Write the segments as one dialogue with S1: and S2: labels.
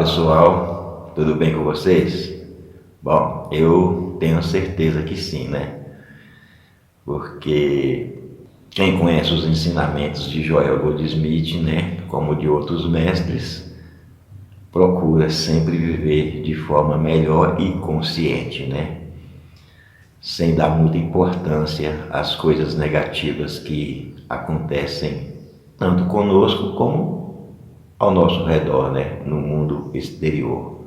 S1: Pessoal, tudo bem com vocês? Bom, eu tenho certeza que sim, né? Porque quem conhece os ensinamentos de Joel Goldsmith, né, como de outros mestres, procura sempre viver de forma melhor e consciente, né? Sem dar muita importância às coisas negativas que acontecem tanto conosco como ao nosso redor, né, no mundo exterior.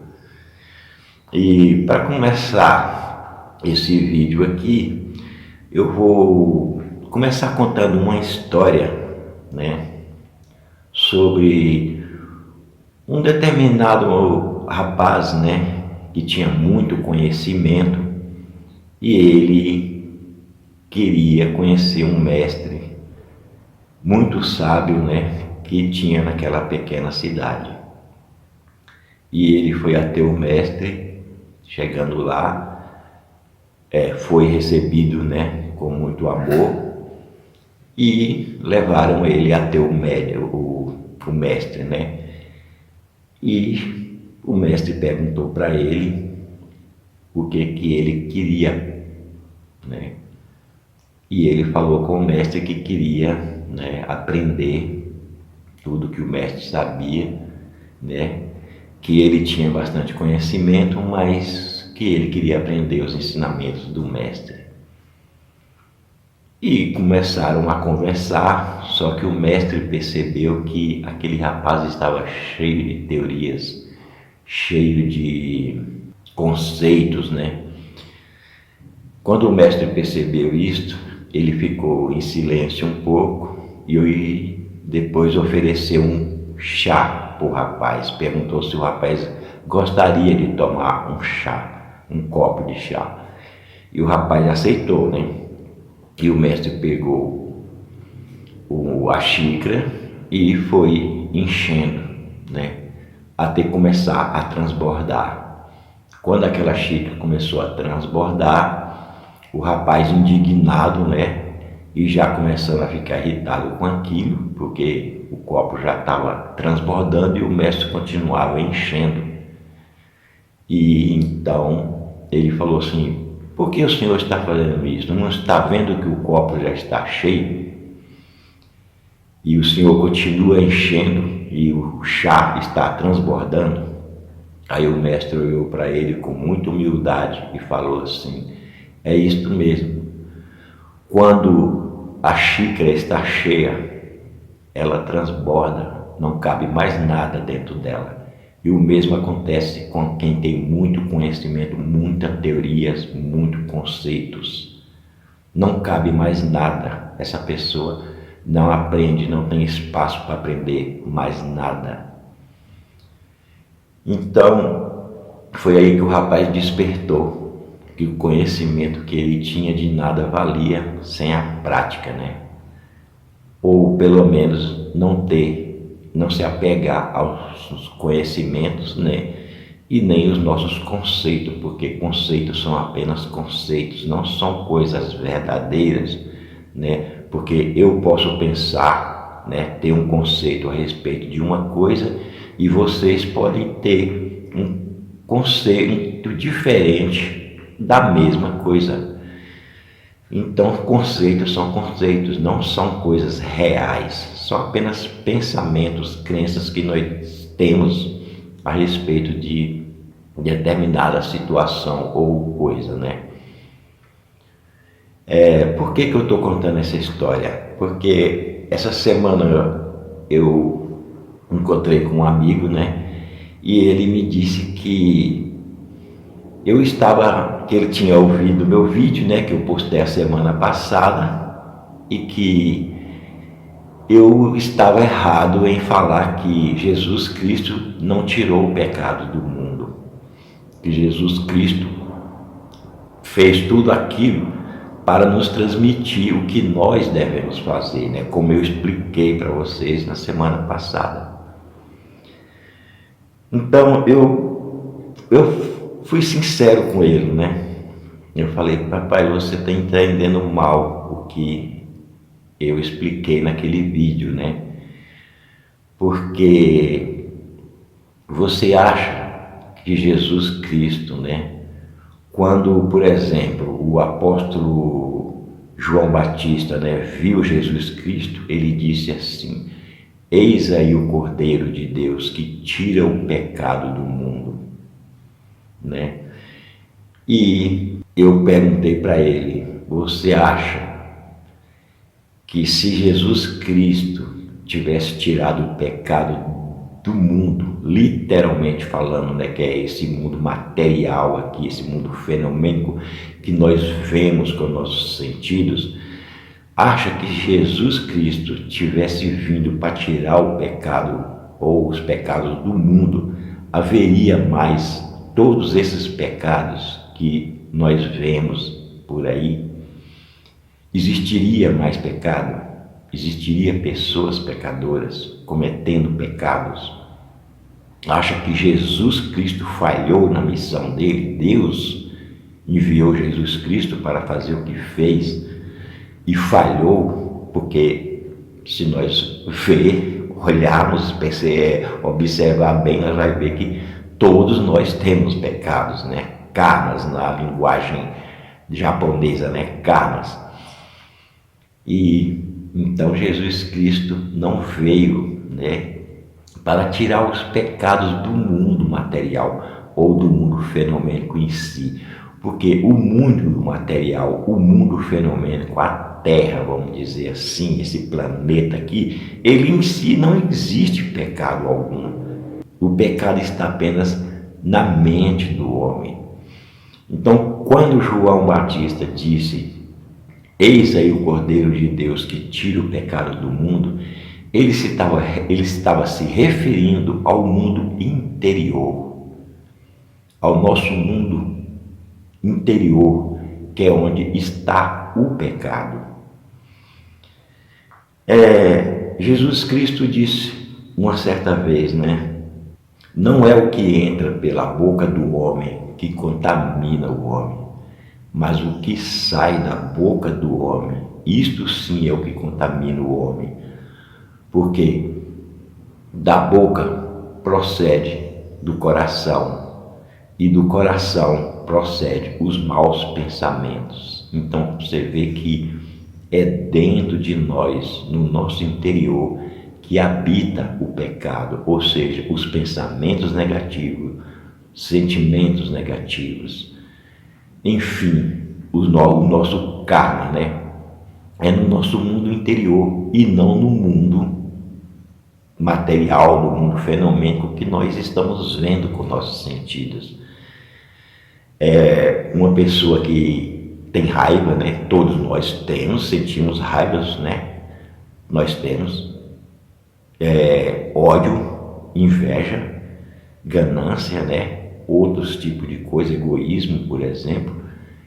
S1: E para começar esse vídeo aqui, eu vou começar contando uma história, né, sobre um determinado rapaz, né, que tinha muito conhecimento e ele queria conhecer um mestre muito sábio, né, que tinha naquela pequena cidade. E ele foi até o mestre. Chegando lá, foi recebido, né, com muito amor e levaram ele até o mestre, né? E o mestre perguntou para ele o que ele queria, né? E ele falou com o mestre que queria, né, aprender tudo que o mestre sabia, né? Que ele tinha bastante conhecimento, mas que ele queria aprender os ensinamentos do mestre. E começaram a conversar, só que o mestre percebeu que aquele rapaz estava cheio de teorias, cheio de conceitos, né? Quando o mestre percebeu isto, ele ficou em silêncio um pouco e depois ofereceu um chá para o rapaz. Perguntou se o rapaz gostaria de tomar um chá, um copo de chá. E o rapaz aceitou, né? E o mestre pegou a xícara e foi enchendo, né? Até começar a transbordar. Quando aquela xícara começou a transbordar, o rapaz indignado, né? E já começando a ficar irritado com aquilo, porque o copo já estava transbordando e o mestre continuava enchendo. E então ele falou assim: por que o senhor está fazendo isso? Não está vendo que o copo já está cheio? E o senhor continua enchendo e o chá está transbordando? Aí o mestre olhou para ele com muita humildade e falou assim: é isto mesmo. Quando a xícara está cheia, ela transborda, não cabe mais nada dentro dela. E o mesmo acontece com quem tem muito conhecimento, muitas teorias, muitos conceitos. Não cabe mais nada. Essa pessoa não aprende, não tem espaço para aprender mais nada. Então, foi aí que o rapaz despertou que o conhecimento que ele tinha de nada valia sem a prática, né? Ou pelo menos não se apegar aos conhecimentos, né? E nem os nossos conceitos, porque conceitos são apenas conceitos, não são coisas verdadeiras, né? Porque eu posso pensar, né, ter um conceito a respeito de uma coisa e vocês podem ter um conceito diferente da mesma coisa. Então, conceitos são conceitos, não são coisas reais, são apenas pensamentos, crenças que nós temos a respeito de determinada situação ou coisa, né? Por que eu estou contando essa história? Porque essa semana eu encontrei com um amigo, né? E ele me disse que que ele tinha ouvido meu vídeo, né, que eu postei a semana passada, e que eu estava errado em falar que Jesus Cristo não tirou o pecado do mundo, que Jesus Cristo fez tudo aquilo para nos transmitir o que nós devemos fazer, né, como eu expliquei para vocês na semana passada. Então eu fui sincero com ele, né? Eu falei: papai, você está entendendo mal o que eu expliquei naquele vídeo, né? Porque Você acha que Jesus Cristo, né, quando, por exemplo, o apóstolo João Batista, né, viu Jesus Cristo, ele disse assim: eis aí o Cordeiro de Deus que tira o pecado do mundo, né? E eu perguntei para ele: você acha que se Jesus Cristo tivesse tirado o pecado do mundo, literalmente falando, né, que é esse mundo material aqui, esse mundo fenomênico que nós vemos com nossos sentidos, acha que Jesus Cristo tivesse vindo para tirar o pecado ou os pecados do mundo, haveria mais todos esses pecados que nós vemos por aí? Existiria mais pecado? Existiria pessoas pecadoras cometendo pecados? Acha que Jesus Cristo falhou na missão dele? Deus enviou Jesus Cristo para fazer o que fez e falhou, porque se nós olharmos, observar bem, nós vamos ver que todos nós temos pecados, né? Karmas, na linguagem japonesa, né? Karmas. E então Jesus Cristo não veio, né, para tirar os pecados do mundo material ou do mundo fenomênico em si, porque o mundo material, o mundo fenomênico, a Terra, vamos dizer assim, esse planeta aqui, ele em si não existe pecado algum. O pecado está apenas na mente do homem. Então, quando João Batista disse: eis aí o Cordeiro de Deus que tira o pecado do mundo, ele estava se referindo ao mundo interior, ao nosso mundo interior, que é onde está o pecado. Jesus Cristo disse uma certa vez, né? Não é o que entra pela boca do homem que contamina o homem, mas o que sai da boca do homem, isto sim é o que contamina o homem. Porque da boca procede do coração, e do coração procede os maus pensamentos. Então você vê que é dentro de nós, no nosso interior, que habita o pecado, ou seja, os pensamentos negativos, sentimentos negativos, enfim, o nosso karma, né? É no nosso mundo interior e não no mundo material, no mundo fenomênico que nós estamos vendo com nossos sentidos. Uma pessoa que tem raiva, né? Todos nós temos, sentimos raivas, né? Nós temos ódio, inveja, ganância, né? Outros tipos de coisa, egoísmo, por exemplo.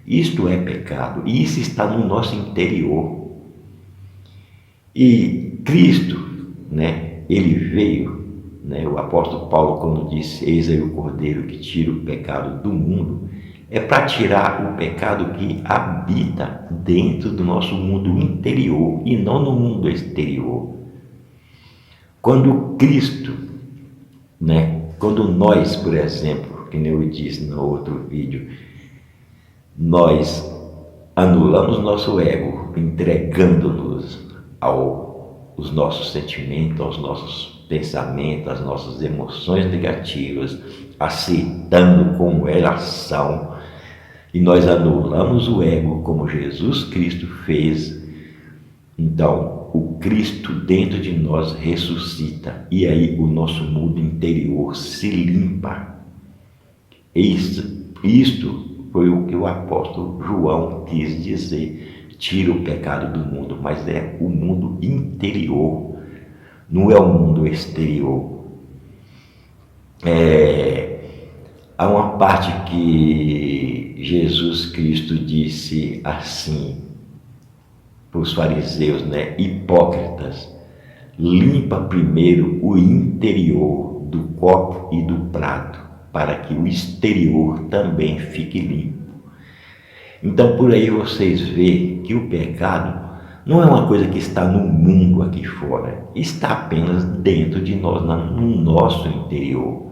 S1: Isto é pecado, e isso está no nosso interior. E Cristo, né, ele veio, né, o apóstolo Paulo, quando disse: eis aí o Cordeiro que tira o pecado do mundo, é para tirar o pecado que habita dentro do nosso mundo interior e não no mundo exterior. Quando Cristo, né, quando nós, por exemplo, que nem eu disse no outro vídeo, nós anulamos nosso ego, entregando-nos aos nossos sentimentos, aos nossos pensamentos, às nossas emoções negativas, aceitando como elas são, e nós anulamos o ego como Jesus Cristo fez. Então, o Cristo dentro de nós ressuscita, e aí o nosso mundo interior se limpa. Isto foi o que o apóstolo João quis dizer: tira o pecado do mundo, mas é o mundo interior, não é o mundo exterior. Há uma parte que Jesus Cristo disse assim para os fariseus, né? Hipócritas, limpa primeiro o interior do copo e do prato, para que o exterior também fique limpo. Então por aí vocês veem que o pecado não é uma coisa que está no mundo aqui fora, está apenas dentro de nós, no nosso interior.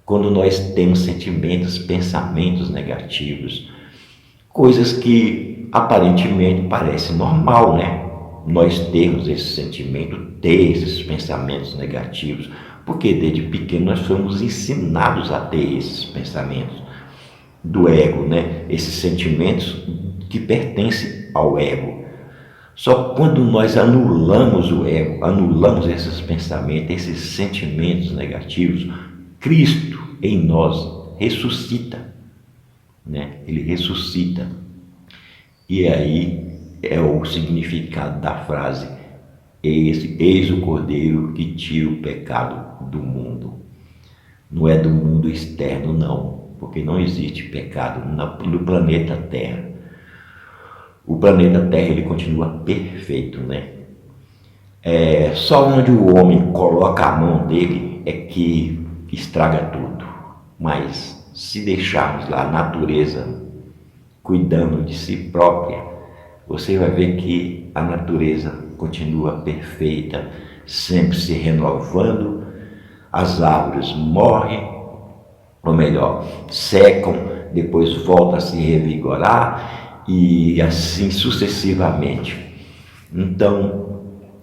S1: quando nós temos sentimentos, pensamentos negativos, coisas que aparentemente parecem normal, né? Nós termos esse sentimento, ter esses pensamentos negativos, porque desde pequeno nós fomos ensinados a ter esses pensamentos do ego, né? Esses sentimentos que pertencem ao ego. Só quando nós anulamos o ego, anulamos esses pensamentos, esses sentimentos negativos, Cristo em nós ressuscita, né? Ele ressuscita. E aí é o significado da frase: eis o Cordeiro que tira o pecado do mundo. Não é do mundo externo, não, porque não existe pecado no planeta Terra. O planeta Terra ele continua perfeito, né? Só onde o homem coloca a mão dele é que estraga tudo. Mas se deixarmos lá a natureza cuidando de si própria, você vai ver que a natureza continua perfeita, sempre se renovando. As árvores morrem, ou melhor, secam, depois voltam a se revigorar e assim sucessivamente. Então,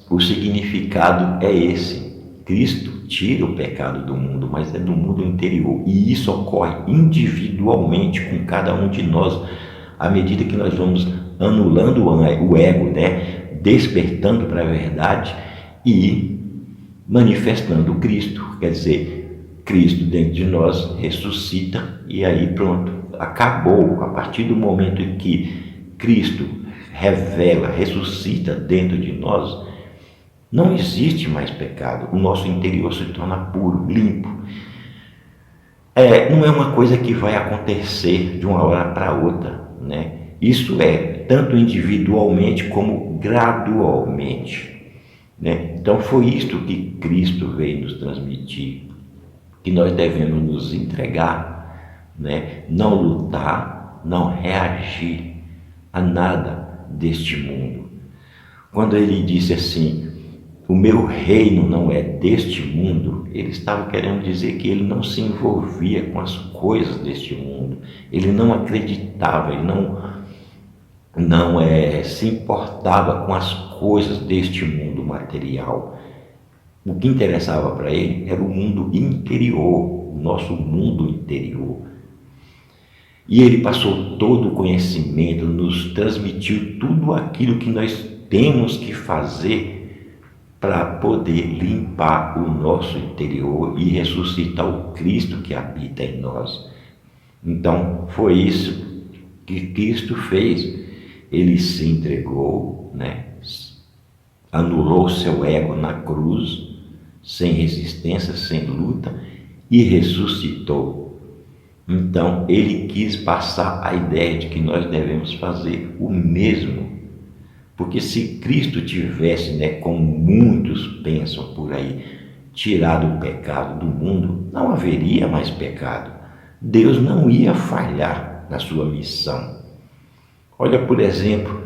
S1: o significado é esse: Cristo tira o pecado do mundo, mas é do mundo interior, e isso ocorre individualmente com cada um de nós, à medida que nós vamos anulando o ego, né? Despertando para a verdade e manifestando Cristo. Quer dizer, Cristo dentro de nós ressuscita e aí pronto, acabou. A partir do momento em que Cristo revela, ressuscita dentro de nós, não existe mais pecado. O nosso interior se torna puro, limpo. Não é uma coisa que vai acontecer de uma hora para outra, né? Isso é tanto individualmente como gradualmente, né? Então foi isto que Cristo veio nos transmitir, que nós devemos nos entregar, né? Não lutar, não reagir a nada deste mundo. Quando ele disse assim: o meu reino não é deste mundo, ele estava querendo dizer que ele não se envolvia com as coisas deste mundo, ele não acreditava, ele não se importava com as coisas deste mundo material. O que interessava para ele era o mundo interior, o nosso mundo interior. E ele passou todo o conhecimento, nos transmitiu tudo aquilo que nós temos que fazer para poder limpar o nosso interior e ressuscitar o Cristo que habita em nós. Então, foi isso que Cristo fez. Ele se entregou, né? Anulou seu ego na cruz, sem resistência, sem luta, e ressuscitou. Então, ele quis passar a ideia de que nós devemos fazer o mesmo. Porque se Cristo tivesse, né, como muitos pensam por aí, tirado o pecado do mundo, não haveria mais pecado. Deus não ia falhar na sua missão. Olha, por exemplo,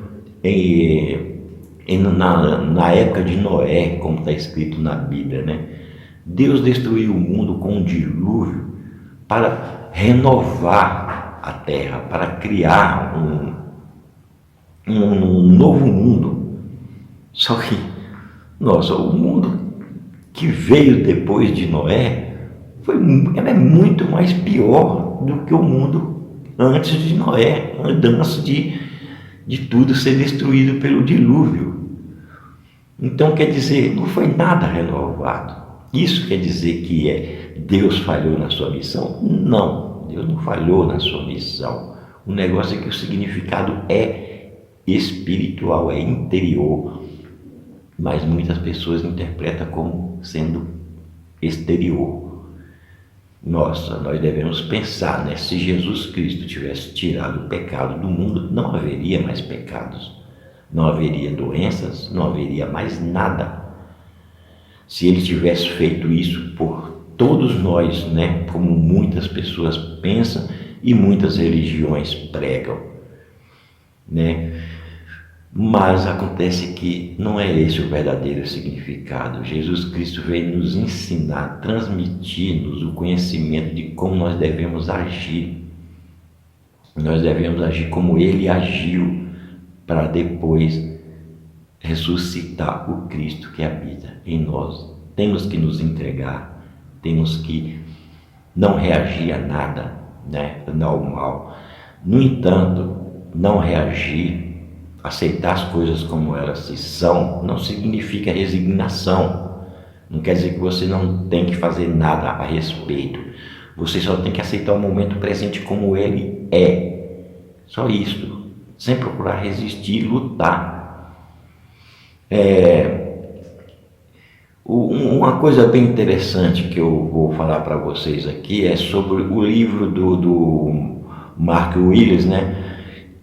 S1: na época de Noé, como está escrito na Bíblia, né? Deus destruiu o mundo com um dilúvio para renovar a terra, para criar um novo mundo. Só que, nossa, o mundo que veio depois de Noé é muito mais pior do que o mundo antes de Noé, antes de tudo ser destruído pelo dilúvio. Então, quer dizer, não foi nada renovado. Isso quer dizer que Deus falhou na sua missão? Não, Deus não falhou na sua missão. O negócio é que o significado é espiritual, é interior, mas muitas pessoas interpretam como sendo exterior. Nossa, nós devemos pensar, né? Se Jesus Cristo tivesse tirado o pecado do mundo, não haveria mais pecados, não haveria doenças, não haveria mais nada. Se ele tivesse feito isso por todos nós, né? Como muitas pessoas pensam e muitas religiões pregam, né? Mas acontece que não é esse o verdadeiro significado. Jesus Cristo veio nos ensinar, transmitir-nos o conhecimento de como nós devemos agir. Nós devemos agir como Ele agiu, para depois ressuscitar o Cristo que habita em nós. Temos que nos entregar, temos que não reagir a nada, né, ao mal. No entanto, não reagir, aceitar as coisas como elas são, não significa resignação. Não quer dizer que você não tem que fazer nada a respeito. Você só tem que aceitar o momento presente como ele é. Só isso. Sem procurar resistir e lutar. Uma coisa bem interessante que eu vou falar para vocês aqui é sobre o livro do Mark Willis, né,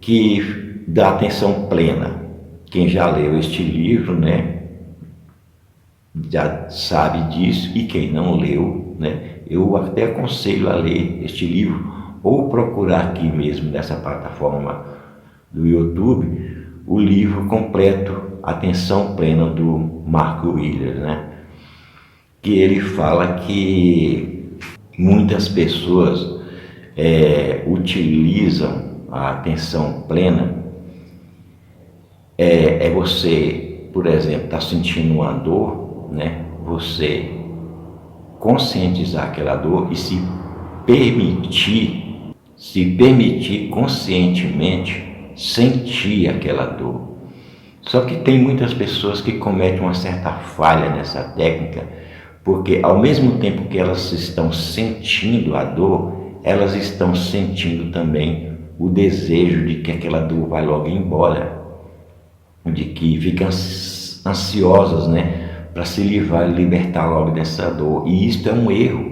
S1: que dá atenção plena. Quem já leu este livro, né, já sabe disso, e quem não leu, né, eu até aconselho a ler este livro ou procurar aqui mesmo nessa plataforma do YouTube o livro completo Atenção Plena do Mark Willis, né? Que ele fala que muitas pessoas utilizam a atenção plena. Você, por exemplo, está sentindo uma dor, né? Você conscientizar aquela dor e se permitir conscientemente sentir aquela dor. Só que tem muitas pessoas que cometem uma certa falha nessa técnica, porque ao mesmo tempo que elas estão sentindo a dor, elas estão sentindo também o desejo de que aquela dor vai logo embora, de que ficam ansiosas, né, para se libertar logo dessa dor. E isto é um erro.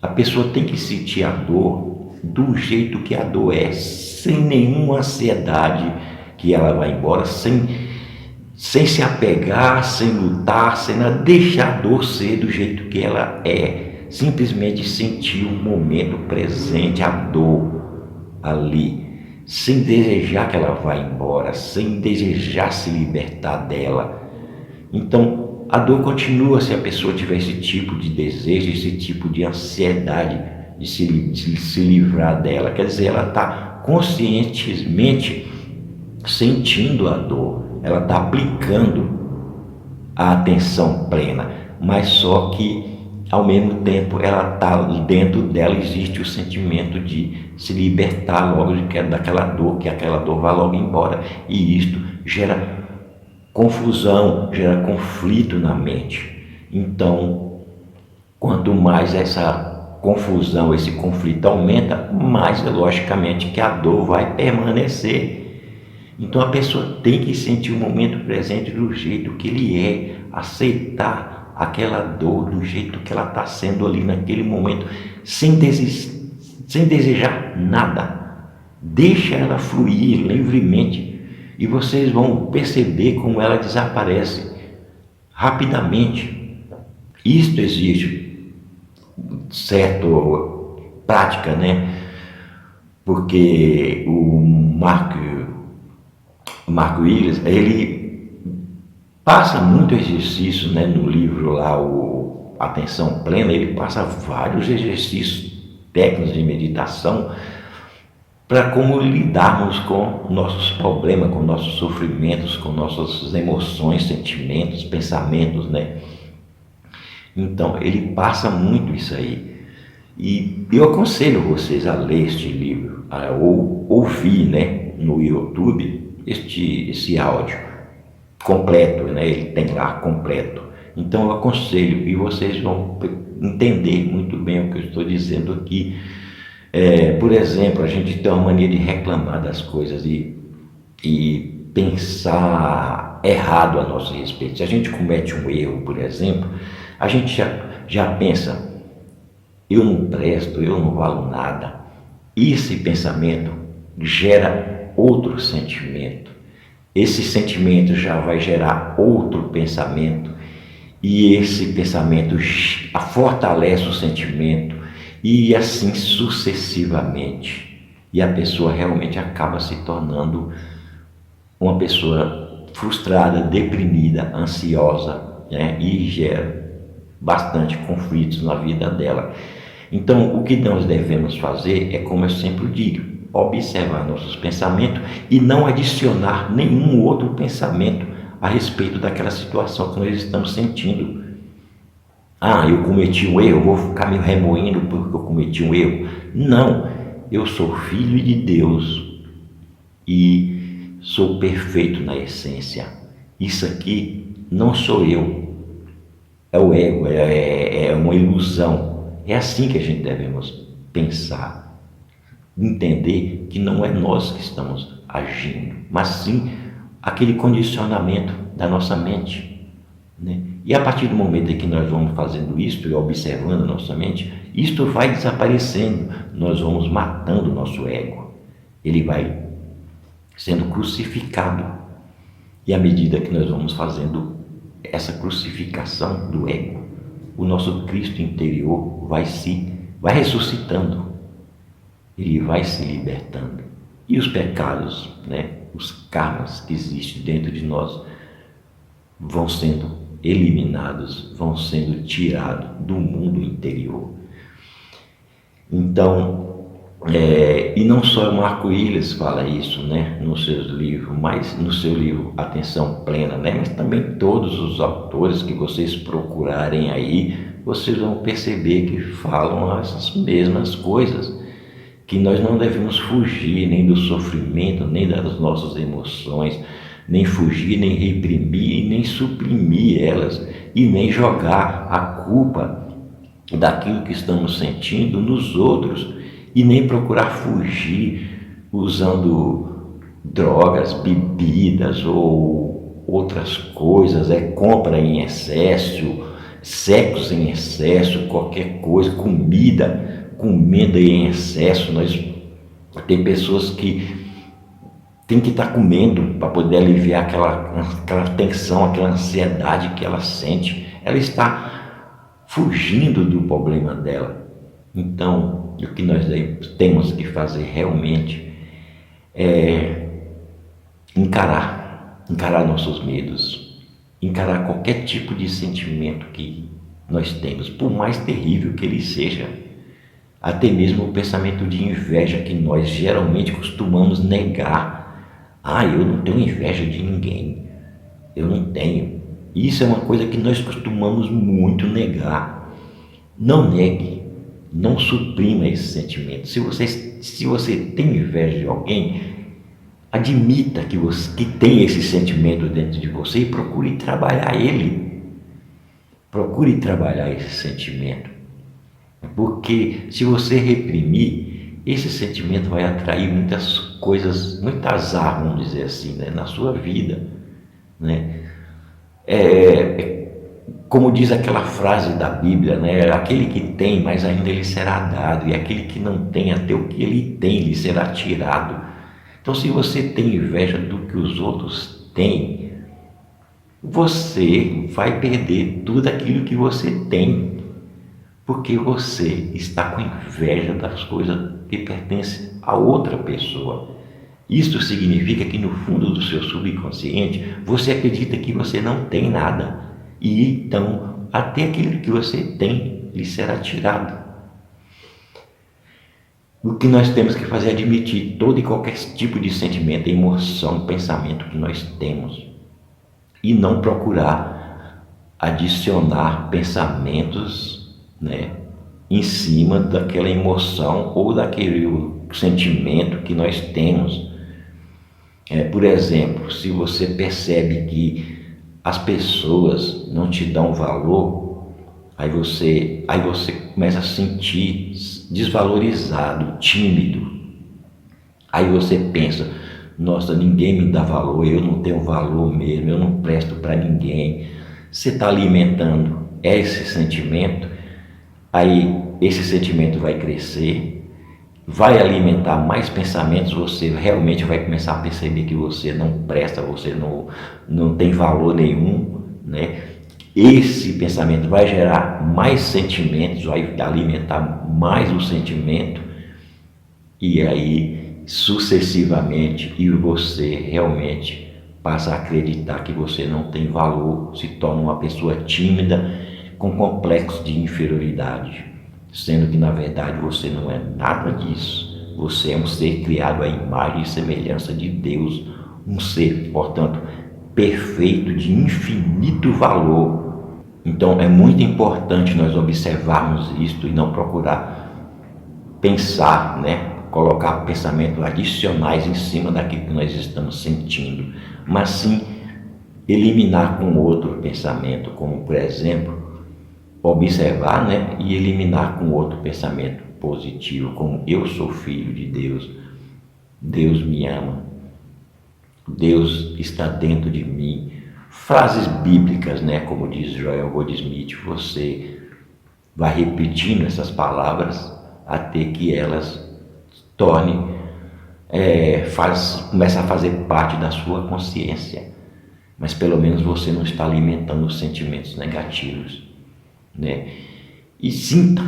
S1: A pessoa tem que sentir a dor do jeito que a dor é, sem nenhuma ansiedade que ela vai embora, sem se apegar, sem lutar, sem nada, deixar a dor ser do jeito que ela é, simplesmente sentir o momento presente, a dor ali, sem desejar que ela vá embora, sem desejar se libertar dela. Então a dor continua se a pessoa tiver esse tipo de desejo, esse tipo de ansiedade de se livrar dela. Quer dizer, ela está conscientemente sentindo a dor, ela está aplicando a atenção plena, mas só que ao mesmo tempo ela está dentro dela, existe o sentimento de se libertar logo daquela dor, que aquela dor vá logo embora, e isto gera confusão, gera conflito na mente. Então, quanto mais essa confusão, esse conflito aumenta, mais logicamente que a dor vai permanecer. Então a pessoa tem que sentir o momento presente do jeito que ele é, aceitar aquela dor do jeito que ela está sendo ali naquele momento, sem desejar nada. Deixa ela fluir livremente e vocês vão perceber como ela desaparece rapidamente. Isto exige certa prática, né? Porque o Mark Willis, ele passa muito exercício, né, no livro lá, o Atenção Plena, ele passa vários exercícios técnicos de meditação para como lidarmos com nossos problemas, com nossos sofrimentos, com nossas emoções, sentimentos, pensamentos, né? Então, ele passa muito isso aí. E eu aconselho vocês a ler este livro, ou ouvir, né, no YouTube, esse áudio completo, né? Ele tem lá completo. Então eu aconselho, e vocês vão entender muito bem o que eu estou dizendo aqui. Por exemplo, a gente tem uma mania de reclamar das coisas e pensar errado a nosso respeito. Se a gente comete um erro, por exemplo, a gente já pensa: eu não presto, eu não valo nada. Esse pensamento gera outro sentimento. Esse sentimento já vai gerar outro pensamento, e esse pensamento fortalece o sentimento, e assim sucessivamente. E a pessoa realmente acaba se tornando uma uma pessoa frustrada, deprimida, ansiosa, né? E gera bastante conflitos na vida dela. Então, o que nós devemos fazer é, como eu sempre digo, observar nossos pensamentos e não adicionar nenhum outro pensamento a respeito daquela situação que nós estamos sentindo. Ah, eu cometi um erro, vou ficar me remoendo porque eu cometi um erro. Não, eu sou filho de Deus e sou perfeito na essência. Isso aqui não sou eu, é o ego, é uma ilusão. É assim que a gente devemos pensar, entender que não é nós que estamos agindo, mas sim aquele condicionamento da nossa mente, né? E a partir do momento em que nós vamos fazendo isto e observando a nossa mente, isto vai desaparecendo, nós vamos matando o nosso ego, ele vai sendo crucificado. E à medida que nós vamos fazendo essa crucificação do ego, o nosso Cristo interior vai ressuscitando, ele vai se libertando. E os pecados, né, os karmas que existem dentro de nós vão sendo eliminados, vão sendo tirados do mundo interior. Então, e não só o Marco Ilhas fala isso, né, nos seus livros, mas no seu livro Atenção Plena, né, mas também todos os autores que vocês procurarem aí, vocês vão perceber que falam essas mesmas coisas, que nós não devemos fugir nem do sofrimento, nem das nossas emoções, nem fugir, nem reprimir, nem suprimir elas, e nem jogar a culpa daquilo que estamos sentindo nos outros, e nem procurar fugir usando drogas, bebidas ou outras coisas, compra em excesso, sexo em excesso, qualquer coisa, comida em excesso. Tem pessoas que têm que estar comendo para poder aliviar aquela tensão, aquela ansiedade que ela sente. Ela está fugindo do problema dela. Então, o que nós temos que fazer realmente é encarar nossos medos, encarar qualquer tipo de sentimento que nós temos, por mais terrível que ele seja. Até mesmo o pensamento de inveja, que nós geralmente costumamos negar. Ah, eu não tenho inveja de ninguém, eu não tenho. Isso é uma coisa que nós costumamos muito negar. Não negue, não suprima esse sentimento. Se você tem inveja de alguém, admita que tem esse sentimento dentro de você e procure trabalhar ele. Procure trabalhar esse sentimento. Porque se você reprimir, esse sentimento vai atrair muitas coisas, muito azar, vamos dizer assim, né, na sua vida, né? Como diz aquela frase da Bíblia, né? Aquele que tem, mas ainda lhe será dado, e aquele que não tem, até o que ele tem lhe será tirado. Então, se você tem inveja do que os outros têm, você vai perder tudo aquilo que você tem, porque você está com inveja das coisas que pertencem a outra pessoa. Isso significa que no fundo do seu subconsciente você acredita que você não tem nada, e então até aquilo que você tem lhe será tirado. O que nós temos que fazer é admitir todo e qualquer tipo de sentimento, emoção, pensamento que nós temos, e não procurar adicionar pensamentos, né, em cima daquela emoção ou daquele sentimento que nós temos. Por exemplo, se você percebe que as pessoas não te dão valor, aí você começa a sentir desvalorizado, tímido. Aí você pensa, nossa, ninguém me dá valor, eu não tenho valor mesmo, eu não presto para ninguém. Você está alimentando esse sentimento, aí esse sentimento vai crescer, vai alimentar mais pensamentos, você realmente vai começar a perceber que você não presta, você não tem valor nenhum, né? Esse pensamento vai gerar mais sentimentos, vai alimentar mais o sentimento, e aí sucessivamente, e você realmente passa a acreditar que você não tem valor, se torna uma pessoa tímida, com complexo de inferioridade, sendo que na verdade você não é nada disso. Você é um ser criado à imagem e semelhança de Deus, um ser, portanto, perfeito, de infinito valor. Então é muito importante nós observarmos isto e não procurar pensar, colocar pensamentos adicionais em cima daquilo que nós estamos sentindo, mas sim eliminar com outro pensamento, como por exemplo, observar, e eliminar com outro pensamento positivo, como eu sou filho de Deus, Deus me ama, Deus está dentro de mim. Frases bíblicas, como diz Joel Goldsmith, você vai repetindo essas palavras até que elas começa a fazer parte da sua consciência, mas pelo menos você não está alimentando os sentimentos negativos, E sinta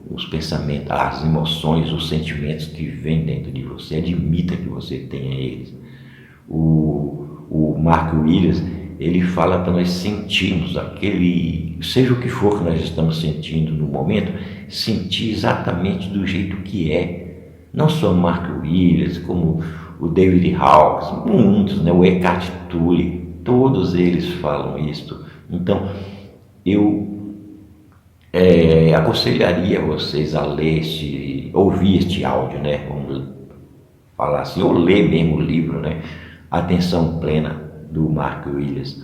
S1: os pensamentos, as emoções, os sentimentos que vêm dentro de você, admita que você tenha eles. O Mark Williams, ele fala para nós sentirmos seja o que for que nós estamos sentindo no momento, sentir exatamente do jeito que é. Não só o Mark Williams, como o David Hawkes, muitos, o Eckhart Tolle, todos eles falam isso. Então, eu aconselharia vocês a ouvir este áudio, vamos falar assim, ou ler mesmo o livro, Atenção Plena, do Mark Williams,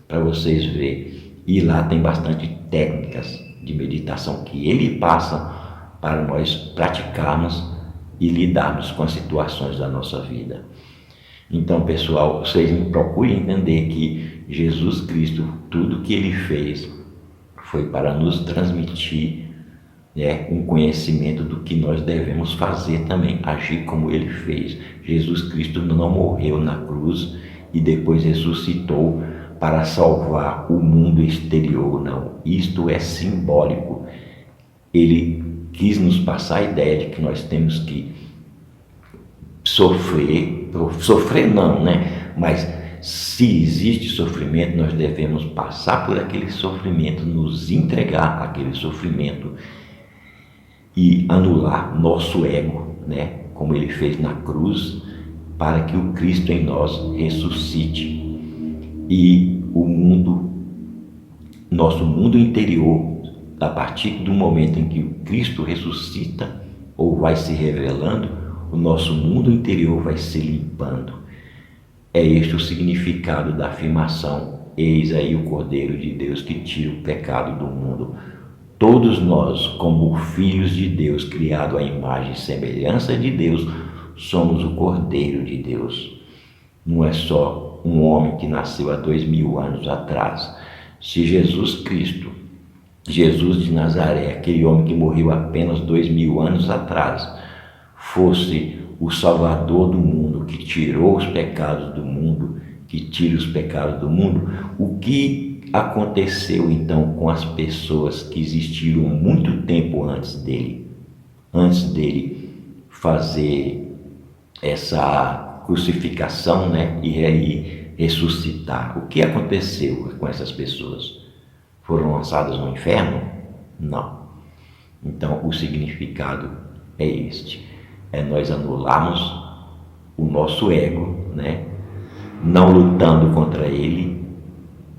S1: para vocês verem. E lá tem bastante técnicas de meditação que ele passa para nós praticarmos e lidarmos com as situações da nossa vida. Então, pessoal, vocês procurem entender que Jesus Cristo, tudo que ele fez foi para nos transmitir um conhecimento do que nós devemos fazer também, agir como ele fez. Jesus Cristo não morreu na cruz e depois ressuscitou para salvar o mundo exterior, não. Isto é simbólico. Ele quis nos passar a ideia de que nós temos que sofrer não, mas se existe sofrimento, nós devemos passar por aquele sofrimento, nos entregar àquele sofrimento e anular nosso ego, como ele fez na cruz, para que o Cristo em nós ressuscite e nosso mundo interior, a partir do momento em que o Cristo ressuscita ou vai se revelando, o nosso mundo interior vai se limpando. É este o significado da afirmação: eis aí o Cordeiro de Deus que tira o pecado do mundo. Todos nós, como filhos de Deus, criados à imagem e semelhança de Deus, somos o Cordeiro de Deus. Não é só um homem que nasceu há 2000 anos atrás. Se Jesus Cristo, Jesus de Nazaré, aquele homem que morreu apenas 2000 anos atrás, fosse o Salvador do mundo, que tirou os pecados do mundo, que tira os pecados do mundo, o que aconteceu então com as pessoas que existiram muito tempo antes dele fazer essa crucificação, e aí ressuscitar? O que aconteceu com essas pessoas? Foram lançadas no inferno? Não. Então o significado é este: nós anularmos o nosso ego, não lutando contra ele,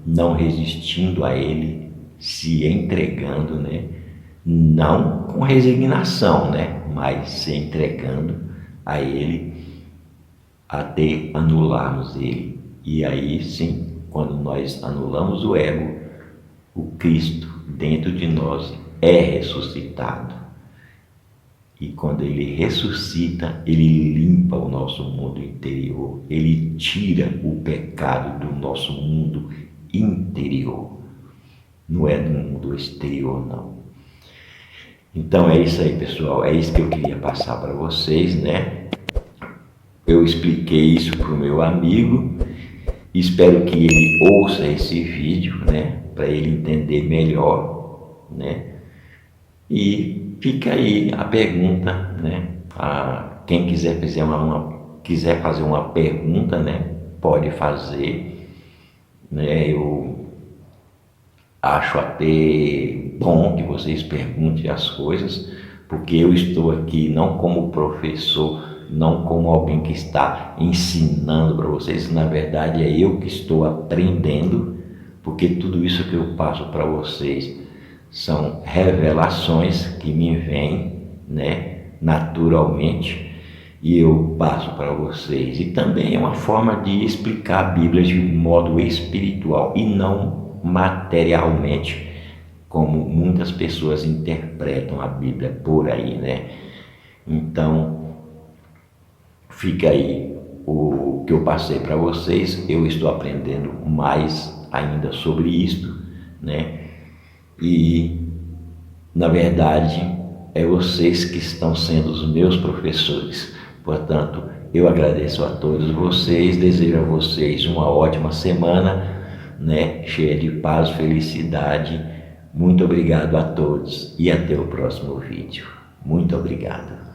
S1: não resistindo a ele, se entregando, não com resignação, mas se entregando a ele até anularmos ele. E aí sim, quando nós anulamos o ego, o Cristo dentro de nós é ressuscitado. E quando ele ressuscita, ele limpa o nosso mundo interior, ele tira o pecado do nosso mundo interior, não é do mundo exterior, não. Então é isso aí, pessoal, é isso que eu queria passar para vocês, Eu expliquei isso para o meu amigo, espero que ele ouça esse vídeo, para ele entender melhor, E fica aí a pergunta, a quem quiser fazer uma quiser fazer uma pergunta, né, pode fazer, né? Eu acho até bom que vocês perguntem as coisas, porque eu estou aqui não como professor, não como alguém que está ensinando para vocês, na verdade é eu que estou aprendendo, porque tudo isso que eu passo para vocês são revelações que me vêm, né, naturalmente, e eu passo para vocês. E também é uma forma de explicar a Bíblia de modo espiritual e não materialmente, como muitas pessoas interpretam a Bíblia por aí, né? Então, fica aí o que eu passei para vocês. Eu estou aprendendo mais ainda sobre isto, né? E, na verdade, é vocês que estão sendo os meus professores. Portanto, eu agradeço a todos vocês, desejo a vocês uma ótima semana, né, cheia de paz e felicidade. Muito obrigado a todos e até o próximo vídeo. Muito obrigado.